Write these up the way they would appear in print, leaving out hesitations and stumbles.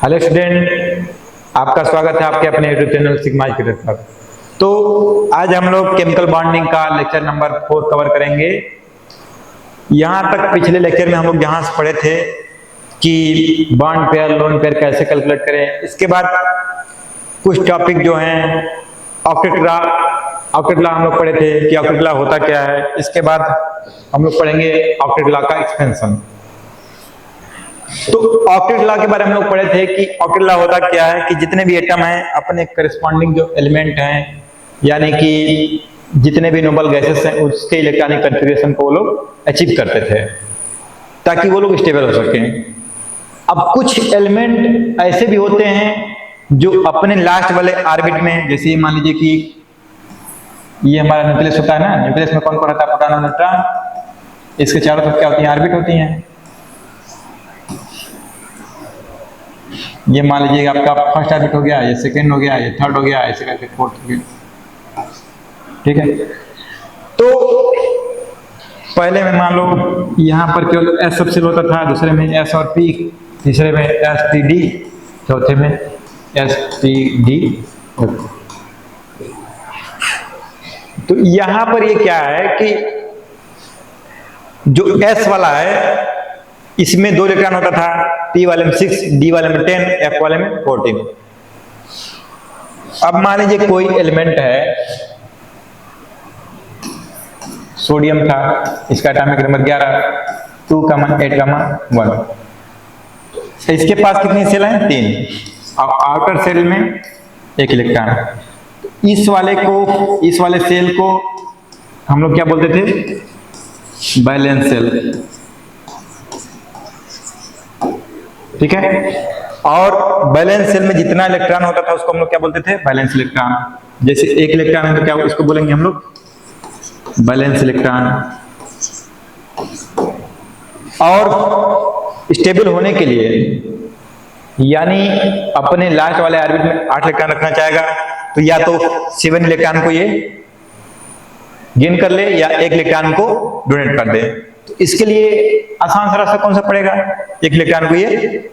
Hello student, आपका स्वागत है आपके अपने यूट्यूब चैनल सिग्मा एजुकेटर पर। तो आज हम लोग केमिकल बॉन्डिंग का लेक्चर नंबर 4 कवर करेंगे। यहाँ तक पिछले लेक्चर में हम लोग यहाँ से पढ़े थे कि बॉन्ड पेयर लोन पेयर कैसे कैलकुलेट करें। इसके बाद कुछ टॉपिक जो हैं ऑक्टेट लॉ हम लोग पढ़े थे कि ऑक्टेट लॉ होता क्या है। इसके बाद हम लोग पढ़ेंगे ऑक्टेट लॉ का एक्सपेंशन। तो ऑक्टेट लॉ के बारे में हम लोग पढ़े थे कि ऑक्टेट लॉ होता क्या है कि जितने भी एटम हैं अपने करस्पॉन्डिंग जो एलिमेंट हैं, यानी कि जितने भी नोबल गैसेस हैं उसके इलेक्ट्रॉनिक कॉन्फ़िगरेशन को वो लोग अचीव करते थे ताकि वो लोग स्टेबल हो सकें। अब कुछ एलिमेंट ऐसे भी होते हैं जो अपने लास्ट वाले ऑर्बिट में, जैसे मान लीजिए कि ये हमारा न्यूक्लियस होता है ना, न्यूक्लियस में कौन कौन रहता है? प्रोटॉन और न्यूट्रॉन। इसके चारों तरफ क्या होती है? ऑर्बिट होती हैं। ये मान लीजिए आपका फर्स्ट ऑर्बिट हो गया, ये सेकंड हो गया, ये थर्ड हो गया, ऐसे करके फोर्थ हो गया। ठीक है, तो पहले में मान लो यहाँ पर केवल एस सबसे होता था, दूसरे में एस और पी, तीसरे में एस टी डी, चौथे में एस टी डी। तो यहाँ पर ये क्या है कि जो एस वाला है इसमें 2 इलेक्ट्रॉन होता था, P वाले में 6, D वाले में 10, F वाले में 14। अब मान लीजिए कोई एलिमेंट है, सोडियम था, इसका एटॉमिक नंबर 11, 2, 8, 1। इसके पास कितनी सेल हैं? 3। और आउटर सेल में 1 इलेक्ट्रॉन। इस वाले सेल को हम लोग क्या बोलते थे? Balance sale. ठीक है, और बैलेंस सेल में जितना इलेक्ट्रॉन होता था उसको हम लोग क्या बोलते थे? Balance electron. जैसे 1 इलेक्ट्रॉन है तो क्या इसको बोलेंगे हम लोग? Balance electron. और स्टेबल होने के लिए, यानी अपने लास्ट वाले ऑर्बिट में 8 इलेक्ट्रॉन रखना चाहेगा तो या तो 7 इलेक्ट्रॉन को ये गेन कर ले या 1 इलेक्ट्रॉन को डोनेट कर दे। तो इसके लिए आसान सा रास्ता कौन सा पड़ेगा? 1 इलेक्ट्रॉन को ये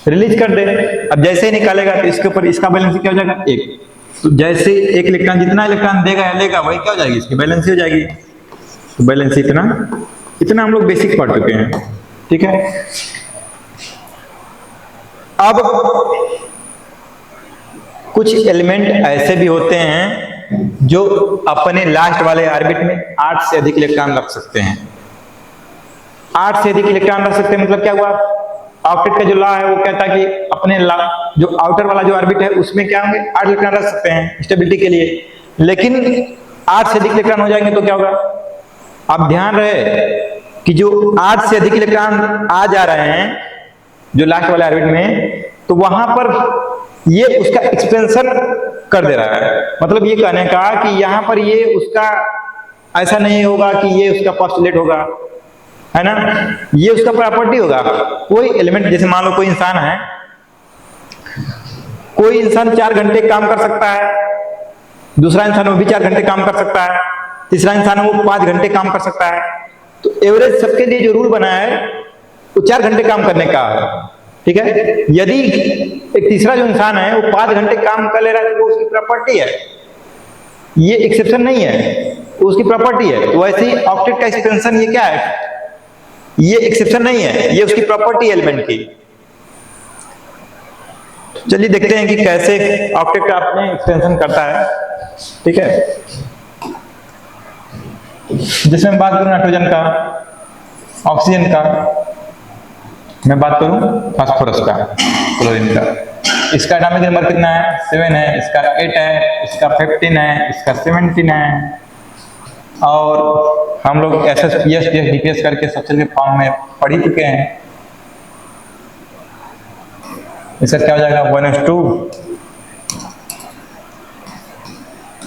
रिलीज कर दे। अब जैसे ही निकालेगा तो इसके ऊपर इसका बैलेंस क्या हो जाएगा? 1। तो जैसे 1 इलेक्ट्रॉन जितना इलेक्ट्रॉन देगा या लेगा वही क्या हो जाएगी? इसकी बैलेंस हो जाएगी। तो बैलेंस इतना हम लोग बेसिक पढ़ चुके हैं। ठीक है, अब कुछ एलिमेंट ऐसे भी होते हैं जो अपने लास्ट वाले ऑर्बिट में 8 से अधिक इलेक्ट्रॉन रख सकते हैं। 8 से अधिक इलेक्ट्रॉन रख सकते हैं मतलब क्या हुआ? ऑक्टेट का जो लॉ है वो कहता है कि अपने जो आउटर वाला जो ऑर्बिट है उसमें क्या होंगे? 8 इलेक्ट्रॉन रख सकते हैं स्टेबिलिटी के लिए। लेकिन 8 से अधिक इलेक्ट्रॉन हो जाएंगे तो क्या होगा? आप ध्यान रहे कि जो 8 से अधिक इलेक्ट्रॉन आ जा रहे हैं जो लास्ट वाले ऑर्बिट में, तो वहां पर ये उसका एक्सपेंशन कर दे रहा है। मतलब ये कहने का कि यहां पर ये उसका ऐसा नहीं होगा कि ये उसका पोस्टुलेट होगा, है ना, ये उसका प्रॉपर्टी होगा। कोई एलिमेंट, जैसे मान लो कोई इंसान है, कोई इंसान 4 घंटे काम कर सकता है, दूसरा इंसान वो भी 4 घंटे काम कर सकता है, तीसरा इंसान वो 5 घंटे काम कर सकता है। तो एवरेज सबके लिए जो रूल बना है वो 4 घंटे काम करने का है। ठीक है, यदि एक तीसरा जो इंसान है वो 5 घंटे काम कर ले रहा है तो वो उसकी प्रॉपर्टी है, ये एक्सेप्शन नहीं है, वो उसकी प्रॉपर्टी है। तो वैसे ही ऑक्टेट का एक्सपेंशन ये क्या है? ये एक्सेप्शन नहीं है, ये उसकी प्रॉपर्टी एलिमेंट की। चलिए देखते हैं कि कैसे ऑक्टेट का अपने एक्सपेंशन करता है। ठीक है, जिसमें बात करूं नाइट्रोजन का, ऑक्सीजन का, मैं बात करूं फास्फोरस का, क्लोरीन का। इसका एटॉमिक नंबर कितना है? 7 है, इसका 8 है, इसका 15 है, इसका 17 है। और हम लोग SS, PS, DS, DPS करके स्ट्रक्चर के फॉर्म में पढ़ ही चुके हैं। इसका क्या हो जाएगा? 1s2,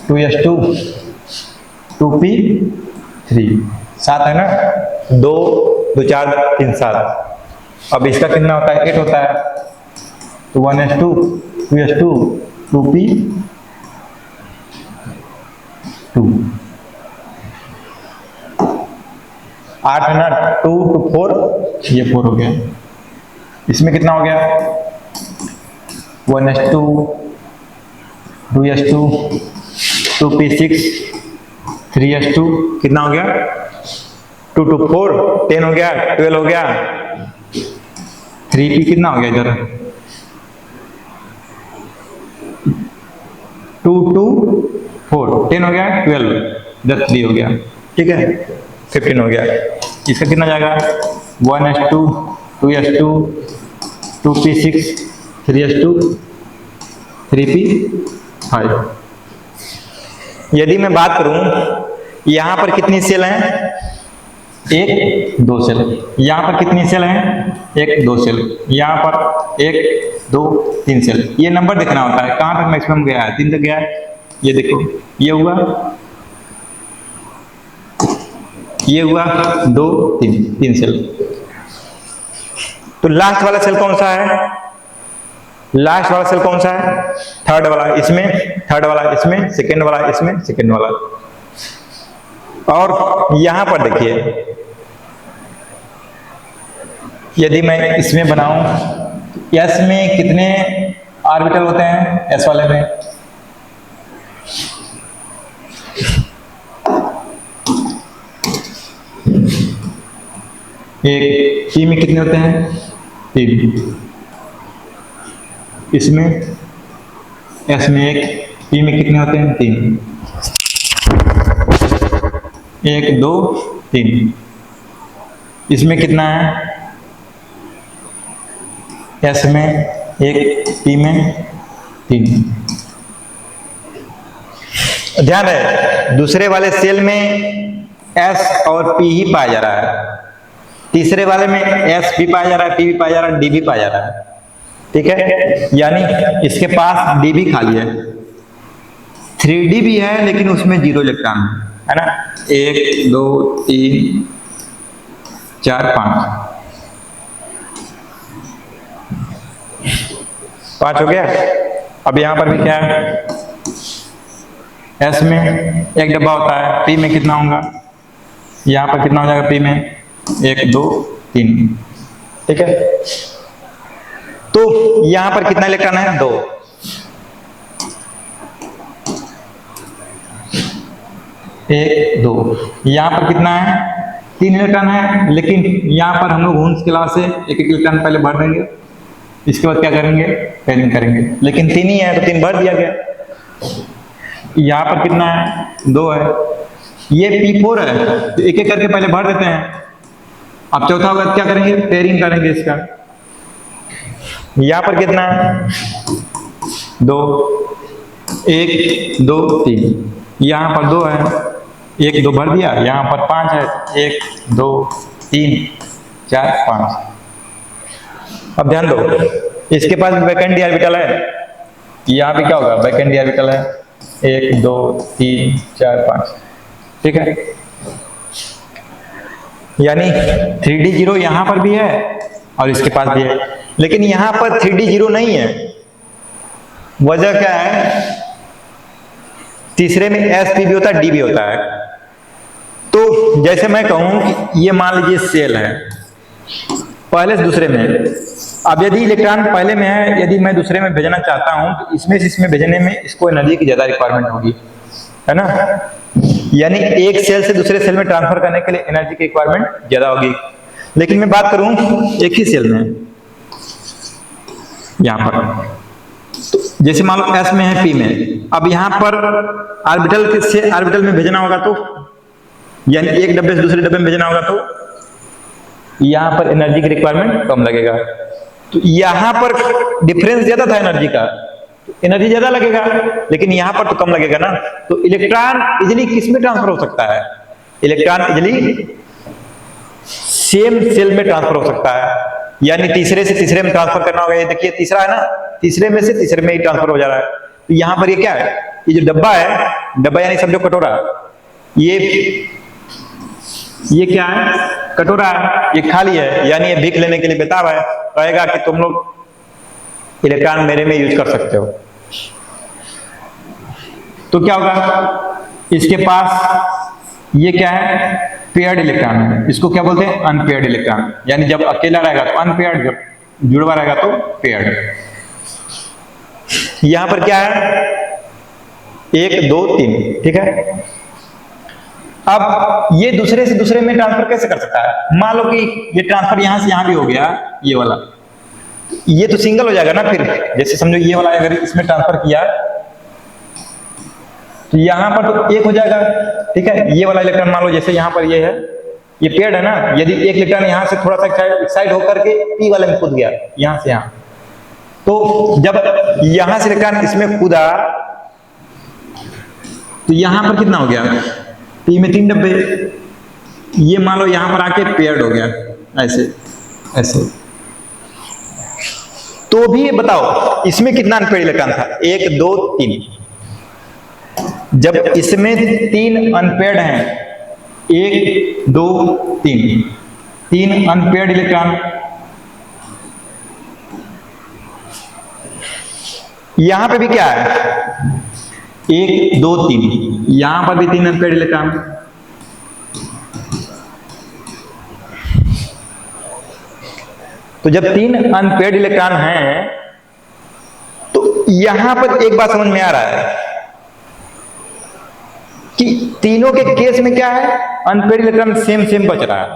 2s2, 2p3, 7 है ना, 2, 2, 4, 3, 7। अब इसका कितना होता है? 8 होता है। तो 1s2, 2s2, 2p2, 8 है ना, 2 to 4, ये 4 हो गया। इसमें कितना हो गया? 1s2 2s2 2p6 3s2 कितना हो गया 2 2 4 10 हो गया 12 हो गया 3p कितना हो गया इधर 2 2 4 10 हो गया 12 इधर 3 हो गया ठीक है 15 हो गया इसका कितना जाएगा 1s2 2s2 2p6 3s2 3p5। यदि मैं बात करूं यहां पर कितनी सेल हैं 1 2 सेल यहां पर कितनी सेल हैं 1 2 सेल यहां पर 1 2 3 सेल ये नंबर देखना होता है कहां तक मैक्सिमम गया है 3 तक गया है ये देखो ये हुआ 2 3 सेल। तो लास्ट वाला सेल कौन सा है लास्ट वाला सेल कौन सा है थर्ड वाला इसमें थर्ड वाला इसमें सेकंड वाला इसमें सेकंड वाला। और यहां पर देखिए यदि मैं इसमें बनाऊं एस में कितने ऑर्बिटल होते हैं एस वाले में एक पी में कितने होते हैं 3 इसमें एस में एक पी में कितने होते हैं 3 1 2 3 इसमें कितना है एस में एक पी में 3। ध्यान है दूसरे वाले सेल में एस और पी ही पाया जा रहा है तीसरे वाले में एस भी पाया जा रहा है पी भी पाया जा रहा है डी भी पाया जा रहा है ठीक है यानी इसके पास डी भी खाली है 3D भी है लेकिन उसमें 0 इलेक्ट्रॉन है ना 1 2 3 4 5 हो गया। अब यहां पर भी क्या है एस में एक डब्बा होता है पी में कितना होगा यहां पर कितना हो जाएगा पी में 1 2 3 ठीक है। तो यहां पर कितना इलेक्ट्रॉन है 2 1 2 यहां पर कितना है 3 इलेक्ट्रॉन है लेकिन यहां पर हम लोग हुन्स के लाभ से एक इलेक्ट्रॉन पहले भर देंगे इसके बाद क्या करेंगे पेयरिंग करेंगे लेकिन 3 ही है तो 3 भर दिया गया। यहां पर कितना है 2 है ये p4 है तो एक एक करके पहले भर देते हैं। अब चौथा होगा क्या करेंगे पेयरिंग करेंगे इसका यहां पर कितना है 2 1 2 3 यहां पर 2 है 1 2 भर दिया यहां पर 5 है 1 2 3 4 5। अब ध्यान दो इसके पास वैकेंट डी ऑर्बिटल है यहां पे क्या होगा वैकेंट डी ऑर्बिटल है 1 2 3 4 5 ठीक है यानी 3D 0 यहां पर भी है और इसके पास भी है लेकिन यहां पर 3D 0 नहीं है वजह क्या है तीसरे में एस पी भी होता है डी भी होता है। तो जैसे मैं कहूं कि ये मान लीजिए सेल है पहले से दूसरे में अब यदि इलेक्ट्रॉन पहले में है यदि मैं दूसरे में भेजना चाहता हूं तो इसमें से इसमें भेजने में इसको एनर्जी की ज्यादा रिक्वायरमेंट होगी है ना यानी एक सेल से दूसरे सेल में ट्रांसफर करने के लिए एनर्जी की रिक्वायरमेंट ज्यादा होगी। लेकिन मैं बात करूं एक ही सेल में यहां पर तो जैसे मान लो एस में है पी में अब यहां पर ऑर्बिटल से ऑर्बिटल में भेजना होगा तो यानी एक डब्बे से दूसरे डब्बे में भेजना होगा तो यहां पर एनर्जी की रिक्वायरमेंट कम लगेगा। तो यहां पर डिफरेंस ज्यादा था एनर्जी का एनर्जी ज्यादा लगेगा लेकिन यहां पर तो कम लगेगा ना। तो इलेक्ट्रॉन इजिली किस में ट्रांसफर हो सकता है इलेक्ट्रॉन इजिली सेम सेल में ट्रांसफर हो सकता है यानी तीसरे से तीसरे में ट्रांसफर करना होगा। ये देखिए तीसरा है ना तीसरे में से तीसरे में ही ट्रांसफर हो जा रहा है। तो यहां पर ये क्या है ये जो डब्बा है डब्बा यानी समझो कटोरा ये क्या है कटोरा है ये खाली है यानी ये भीख लेने के लिए बेताब है कहेगा कि तुम लोग इलेक्ट्रॉन मेरे में यूज कर सकते हो। तो क्या होगा इसके पास ये क्या है पेयर्ड इलेक्ट्रॉन है इसको क्या बोलते हैं अनपेयर्ड इलेक्ट्रॉन यानी जब अकेला रहेगा तो अनपेयर्ड जब जुड़वा रहेगा तो पेयर्ड। यहां पर क्या है 1 2 3, ठीक है। अब ये दूसरे से दूसरे में ट्रांसफर कैसे कर सकता है? मान लो कि ये ट्रांसफर यहां से यहां भी हो गया, ये वाला, ये तो सिंगल हो जाएगा ना फिर। जैसे समझो ये वाला अगर इसमें ट्रांसफर किया तो यहां पर तो एक हो जाएगा, ठीक है। ये वाला इलेक्ट्रॉन मान लो जैसे यहां पर ये है, ये पेड़ है ना, यदि एक इलेक्ट्रॉन यहां से थोड़ा सा एक्साइट होकर के पी वाले में कूद गया यहां से यहां, तो जब यहां से इलेक्ट्रॉन इसमें कूदा तो यहां पर कितना हो गया, पी में 3 डब्बे, ये मान लो यहां पर आके पेयर्ड हो गया ऐसे ऐसे। तो भी बताओ इसमें कितना अनपेयर्ड इलेक्ट्रॉन था, 1 2 3। जब इसमें 3 अनपेयर्ड हैं, 1 2 3, 3 अनपेयर्ड इलेक्ट्रॉन, यहां पे भी क्या है 1 2 3, यहां पर भी 3 अनपेयर्ड इलेक्ट्रॉन। तो जब 3 अनपेयर्ड इलेक्ट्रॉन हैं तो यहां पर एक बात समझ में आ रहा है कि तीनों के केस में क्या है, अनपेयर्ड इलेक्ट्रॉन सेम सेम बच रहा है।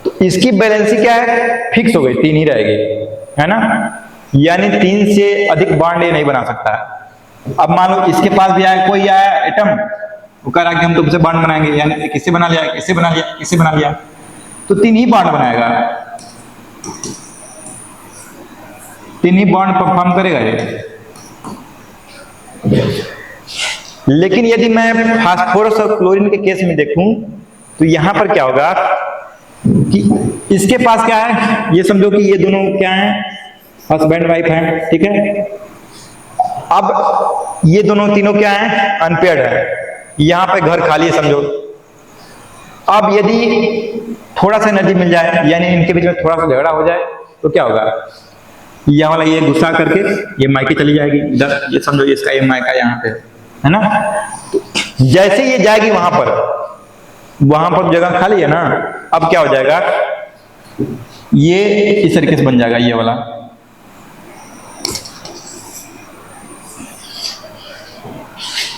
तो इसकी बैलेंसी क्या है, फिक्स हो गई, 3 ही रहेगी, है ना। यानी 3 से अधिक बॉन्ड ये नहीं बना सकता है। अब मान लो इसके पास भी आया, कोई आया एटम, वो कह रहा कि हम तुमसे बॉन्ड बनाएंगे, यानी किससे बना लिया, किससे बना लिया, किससे बना लिया, तो 3 ही बॉन्ड बनाएगा, 3 ही बॉन्ड परफॉर्म करेगा ये। लेकिन यदि मैं फास्फोरस और क्लोरीन के केस में देखूं तो यहां पर क्या होगा कि इसके पास क्या है, ये समझो कि ये दोनों क्या है, हस्बैंड वाइफ है, ठीक है। अब ये दोनों तीनों क्या है, अनपेयर्ड है, यहां पे घर खाली है समझो। अब यदि थोड़ा सा एनर्जी मिल जाए, यानी इनके बीच में थोड़ा सा झगड़ा हो जाए, तो क्या होगा, यह वाला ये गुस्सा करके ये मायके चली जाएगी इधर, ये समझो इसका ये मायका यहाँ पे है ना। तो जैसे ये जाएगी वहां पर जगह खाली है ना, अब क्या हो जाएगा, ये इस तरीके से बन जाएगा ये वाला।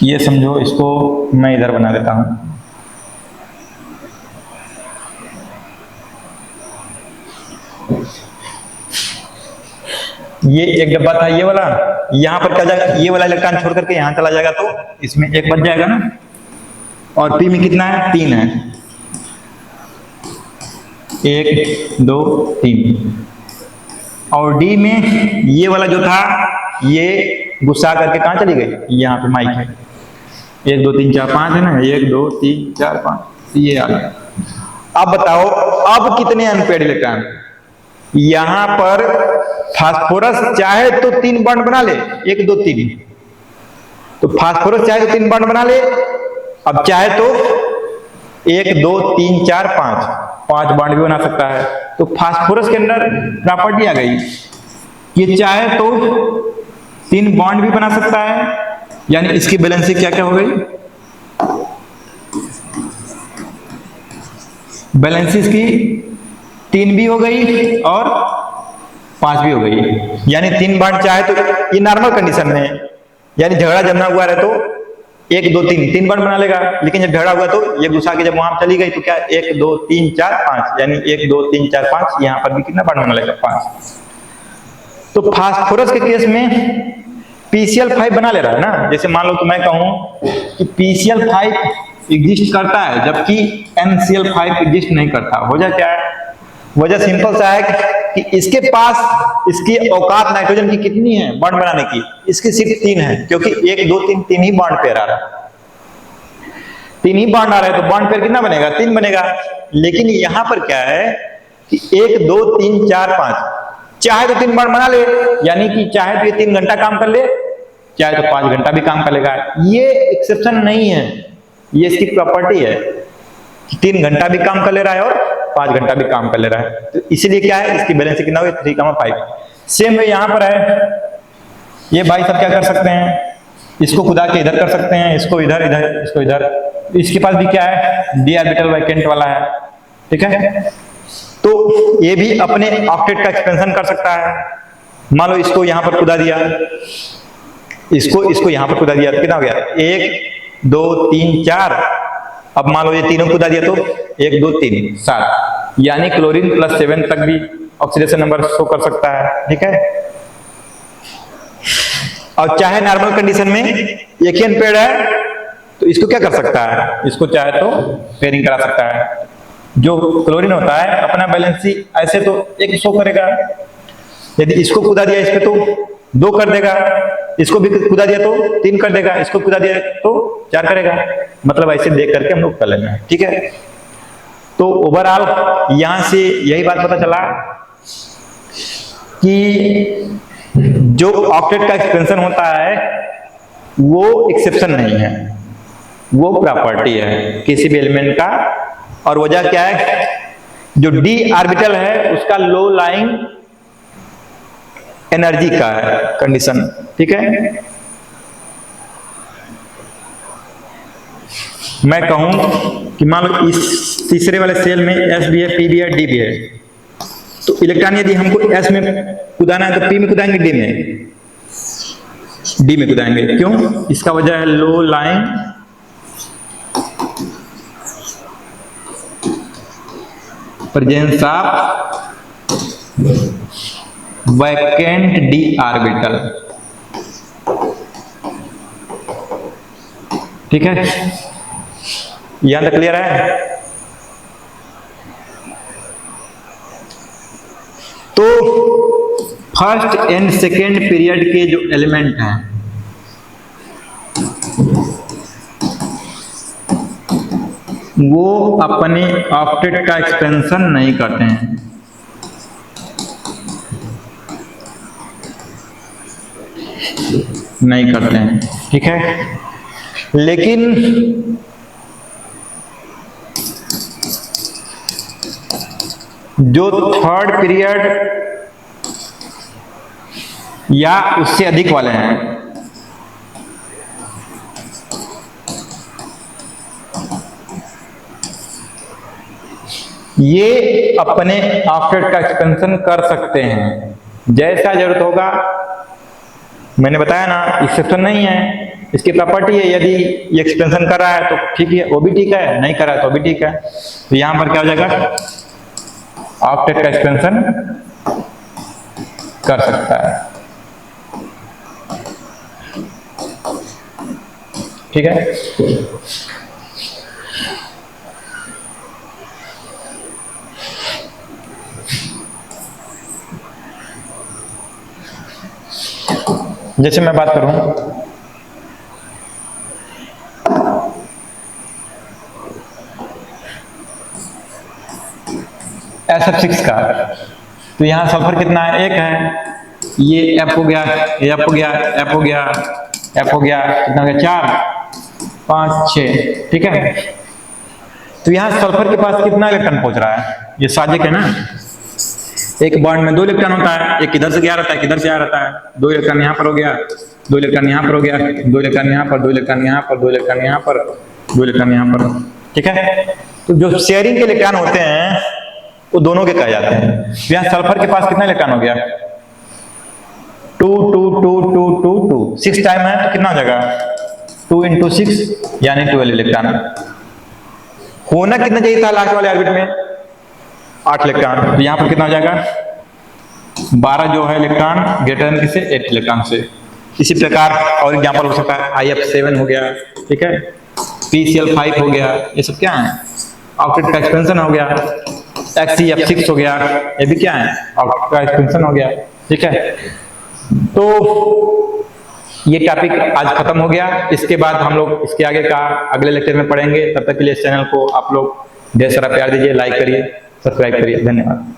ये समझो इसको मैं इधर बना देता हूं, ये एक डब्बा था ये वाला, यहां पर क्या जाएगा, ये वाला इलेक्ट्रॉन छोड़ करके यहां चला जाएगा तो इसमें एक बच जाएगा ना। और पी में कितना है, 3 है, 1 2 3। और डी में ये वाला जो था ये गुस्सा करके कहां चली गई, यहां पे माइक है, 1 2 3 4 5 है ना, 1 2 3 4 5, ये आ गया। अब बताओ अब कितने अनपेयर्ड इलेक्ट्रॉन, यहां पर फास्फोरस चाहे तो 3 बॉन्ड बना ले, 1 2 3, तो फास्फोरस चाहे तो 3 बॉन्ड बना ले। अब चाहे तो 1 2 3 4 5 बॉन्ड भी बना सकता है। तो फास्फोरस के अंदर प्रॉपर्टी आ गई, ये चाहे तो 3 बॉन्ड भी बना सकता है, यानी इसकी बैलेंसी क्या क्या हो गई, बैलेंसी इसकी 3 भी हो गई और 5 भी हो गई। यानी 3 बॉन्ड चाहे तो, ये नॉर्मल कंडीशन में, यानी झगड़ा जब ना हुआ रहे तो 1 2 3 बॉन्ड बना लेगा। लेकिन जब झगड़ा हुआ तो ये घुसा के जब वहां चली गई तो क्या 1 2 3 4 5, यानी 1 2 3 4 5, यहां पर भी कितना बॉन्ड बना लेगा, 5। तो फास्फोरस के केस में PCl5 बना ले रहा है ना। जैसे मान लो कि मैं कहूं कि PCl5 एग्जिस्ट करता है जबकि NCl5 एग्जिस्ट नहीं करता। वजह क्या है, वजह सिंपल सा है कि इसके पास इसकी औकात नाइट्रोजन की कितनी है बॉन्ड बनाने की, इसकी सिर्फ 3 है, क्योंकि 1 2 3 ही बॉन्ड पेयर आ रहा है, 3 ही बॉन्ड आ रहा है, तो बॉन्ड पेयर कितना बनेगा, 3 बनेगा। लेकिन यहां पर क्या है कि 1 2 3 4 5, चाहे तो 3 बॉन्ड बना ले, यानी कि चाहे तो ये 3 घंटा काम कर ले, चाहे तो 5 घंटा भी काम कर लेगा। ये एक्सेप्शन नहीं है, ये इसकी प्रॉपर्टी है कि 3 घंटा भी काम कर ले रहा है और 5 घंटा भी काम कर ले रहा है। तो इसलिए क्या है, इसकी बैलेंस कितना हो गया, 3,5। सेम वे यहां पर है, ये भाई सब क्या कर सकते हैं, इसको खुदा के इधर कर सकते हैं, इसको इधर इधर इसको इधर। इसके पास भी क्या है, d ऑर्बिटल वैकेंट वाला है, ठीक है। तो ये भी अपने ऑक्टेट का एक्सपेंशन कर सकता है, मान लो इसको यहां पर कूदा दिया, इसको यहां पर कूदा दिया तो कितना हो गया, 1 2 3 4। अब मान लो ये तीनों कूदा दिया तो 1 2 3 7, यानी क्लोरीन +7 तक भी ऑक्सीडेशन नंबर शो कर सकता है। ठीक है, और चाहे नॉर्मल कंडीशन में एक ही अनपेयर्ड है तो इसको क्या कर सकता है, इसको चाहे तो पेयरिंग करा सकता है। जो क्लोरीन होता है अपना बैलेंसी ऐसे तो 1 शो करेगा, यदि इसको कूदा दिया इस पे तो 2 कर देगा, इसको भी कूदा दिया तो 3 कर देगा, इसको कूदा दिया तो 4 करेगा। मतलब ऐसे देख करके हम लोग कर लेना है। ठीक है, तो ओवरऑल यहां से यही बात पता चला कि जो ऑक्टेट का एक्सपेंशन होता है वो एक्सेप्शन नहीं है, वो प्रॉपर्टी है किसी भी एलिमेंट का। और वजह क्या है, जो डी ऑर्बिटल है उसका लो लाइंग एनर्जी का है कंडीशन। ठीक है, मैं कहूं कि मान लो इस तीसरे वाले सेल में एस भी है, पी भी है, डी भी है, तो इलेक्ट्रॉन यदि हमको एस में कूदाना है तो पी में कूदाएंगे, डी में कूदाएंगे। क्यों? इसका वजह है low lying presence of vacant D orbital. ठीक है, यहां तक क्लियर है? तो फर्स्ट एंड सेकेंड पीरियड के जो एलिमेंट हैं वो अपने ऑक्टेट का एक्सपेंशन नहीं करते हैं। नहीं करते हैं। ठीक है, लेकिन जो थर्ड पीरियड या उससे अधिक वाले हैं ये अपने ऑक्टेट का एक्सपेंशन कर सकते हैं जैसा जरूरत होगा। मैंने बताया ना, एक्सेप्शन नहीं है, इसकी प्रॉपर्टी है। यदि ये एक्सपेंशन कर रहा है तो ठीक है, वो भी ठीक है, नहीं कर रहा है तो भी ठीक है। तो यहां पर क्या हो जाएगा, ऑक्टेट का एक्सपेंशन कर सकता है। ठीक है, जैसे मैं बात करूं SF6 का, तो यहां सल्फर कितना है, 1 है। ये F हो गया, F हो गया, F हो गया, F हो गया, कितना हो गया, 4 5 6। ठीक है, तो यहां सल्फर के पास कितना इलेक्ट्रॉन पहुंच रहा है, ये साजिक है ना, एक बॉन्ड में 2 इलेक्ट्रॉन होता है, एक इधर से गया रहता है, किधर से आ रहता है। 2 इलेक्ट्रॉन यहाँ पर हो गया, 2 इलेक्ट्रॉन यहाँ पर हो गया, 2 इलेक्ट्रॉन यहाँ पर, 2 इलेक्ट्रॉन यहाँ पर, 2 इलेक्ट्रॉन यहाँ पर, 2 इलेक्ट्रॉन यहाँ पर। ठीक है, तो जो शेयरिंग के इलेक्ट्रॉन होते हैं वो दोनों के कहे जाते हैं। तो यहाँ सल्फर के पास कितना इलेक्ट्रॉन हो गया, 2 2 2 2 2 2 6 टाइम है तो कितना हो जाएगा, 2 × 6 यानी 12 इलेक्ट्रॉन। होना कितना चाहिए था लास्ट वाले ऑर्बिट में, 8 इलेक्ट्रॉन। तो यहाँ पर कितना हो जाएगा, 12 जो है इलेक्ट्रॉन ग्रेटर देन किससे, 8 इलेक्ट्रॉन से। इसी प्रकार और एग्जांपल हो सकता है, IF7 हो गया। ठीक है, PCl5 हो गया, ये सब क्या है, ऑक्टेट का एक्सपेंशन हो गया। XeF6 हो गया, ये भी क्या है, ऑक्टेट का एक्सपेंशन हो गया। ठीक है, तो ये टॉपिक आज खत्म हो गया। इसके बाद हम लोग इसके आगे का अगले लेक्चर में पढ़ेंगे। तब तक के लिए इस चैनल को आप लोग ढेर सारा प्यार दीजिए, लाइक करिए, सब्सक्राइब करिए। धन्यवाद।